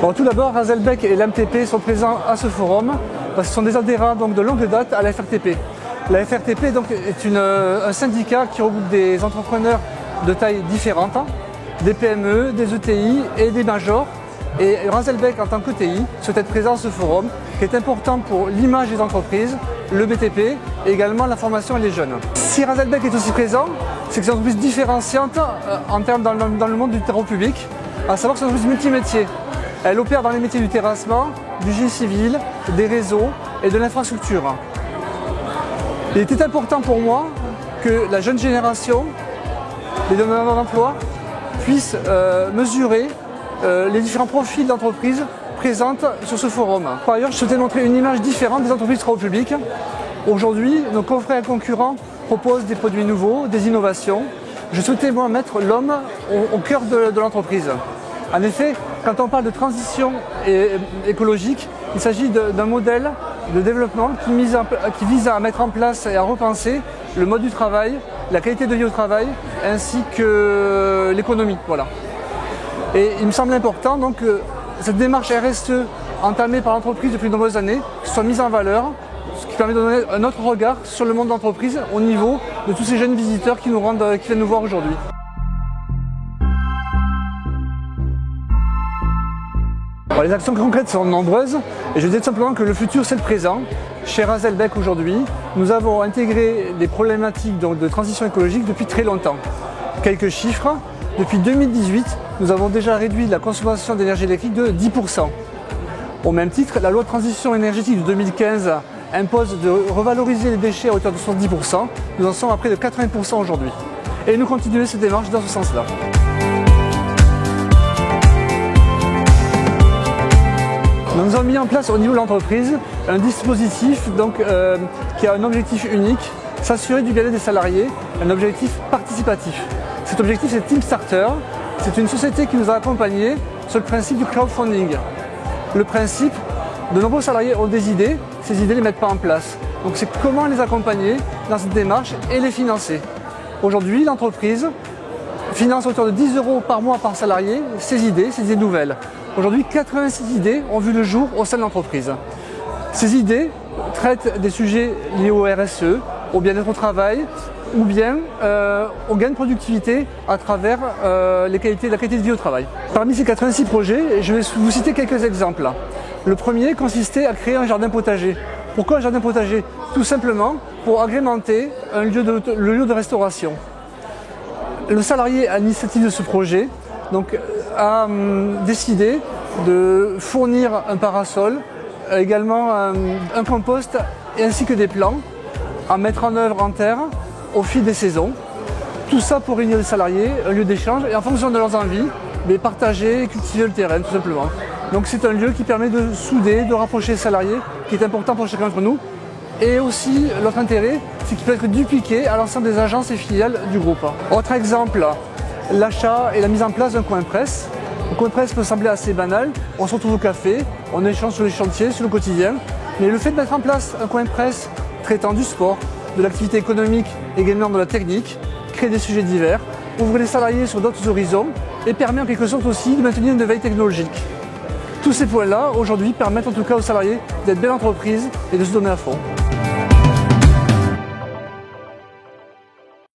Bon, tout d'abord, Razelbec et l'MTP sont présents à ce forum parce que ce sont des adhérents donc, de longue date à la FRTP. La FRTP donc, est un syndicat qui regroupe des entrepreneurs de tailles différentes, des PME, des ETI et des majors. Et Razelbec en tant qu'ETI souhaite être présent à ce forum qui est important pour l'image des entreprises, le BTP et également la formation et les jeunes. Si Razelbec est aussi présent, c'est que c'est une entreprise différenciante en termes dans le monde du terreau public, à savoir que c'est une entreprise multimétier. Elle opère dans les métiers du terrassement, du génie civil, des réseaux et de l'infrastructure. Il était important pour moi que la jeune génération, les demandeurs d'emploi, puissent mesurer les différents profils d'entreprises présentes sur ce forum. Par ailleurs, je souhaitais montrer une image différente des entreprises travaux publics. Aujourd'hui, nos confrères et concurrents proposent des produits nouveaux, des innovations. Je souhaitais moi mettre l'homme au cœur de l'entreprise. En effet, quand on parle de transition écologique, il s'agit d'un modèle de développement qui vise à mettre en place et à repenser le mode du travail, la qualité de vie au travail, ainsi que l'économie. Voilà. Et il me semble important donc, que cette démarche RSE entamée par l'entreprise depuis de nombreuses années soit mise en valeur, ce qui permet de donner un autre regard sur le monde de l'entreprise au niveau de tous ces jeunes visiteurs qui viennent nous voir aujourd'hui. Alors, les actions concrètes sont nombreuses et je dis tout simplement que le futur c'est le présent. Chez Razelbec aujourd'hui, nous avons intégré les problématiques donc, de transition écologique depuis très longtemps. Quelques chiffres, depuis 2018, nous avons déjà réduit la consommation d'énergie électrique de 10%. Au même titre, la loi de transition énergétique de 2015 impose de revaloriser les déchets à hauteur de 70%. Nous en sommes à près de 80% aujourd'hui. Et nous continuons cette démarche dans ce sens-là. Nous avons mis en place au niveau de l'entreprise un dispositif donc, qui a un objectif unique, s'assurer du bien-être des salariés, un objectif participatif. Cet objectif c'est Team Starter, c'est une société qui nous a accompagnés sur le principe du crowdfunding. Le principe, de nombreux salariés ont des idées, ces idées ne les mettent pas en place. Donc c'est comment les accompagner dans cette démarche et les financer. Aujourd'hui, l'entreprise finance à hauteur de 10 € par mois par salarié ces idées nouvelles. Aujourd'hui, 86 idées ont vu le jour au sein de l'entreprise. Ces idées traitent des sujets liés au RSE, au bien-être au travail, ou bien au gain de productivité à travers la qualité de vie au travail. Parmi ces 86 projets, je vais vous citer quelques exemples. Le premier consistait à créer un jardin potager. Pourquoi un jardin potager? Tout simplement pour agrémenter le lieu de restauration. Le salarié à l'initiative de ce projet donc, a décidé de fournir un parasol, également un compost ainsi que des plants à mettre en œuvre en terre au fil des saisons. Tout ça pour réunir les salariés, un lieu d'échange et en fonction de leurs envies, partager et cultiver le terrain tout simplement. Donc c'est un lieu qui permet de souder, de rapprocher les salariés, qui est important pour chacun d'entre nous. Et aussi, l'autre intérêt, c'est qu'il peut être dupliqué à l'ensemble des agences et filiales du groupe. Autre exemple, l'achat et la mise en place d'un coin presse. Un coin presse peut sembler assez banal, on se retrouve au café, on échange sur les chantiers, sur le quotidien. Mais le fait de mettre en place un coin presse traitant du sport, de l'activité économique, également de la technique, crée des sujets divers, ouvre les salariés sur d'autres horizons et permet en quelque sorte aussi de maintenir une veille technologique. Tous ces points-là, aujourd'hui, permettent en tout cas aux salariés d'être belle entreprise et de se donner à fond.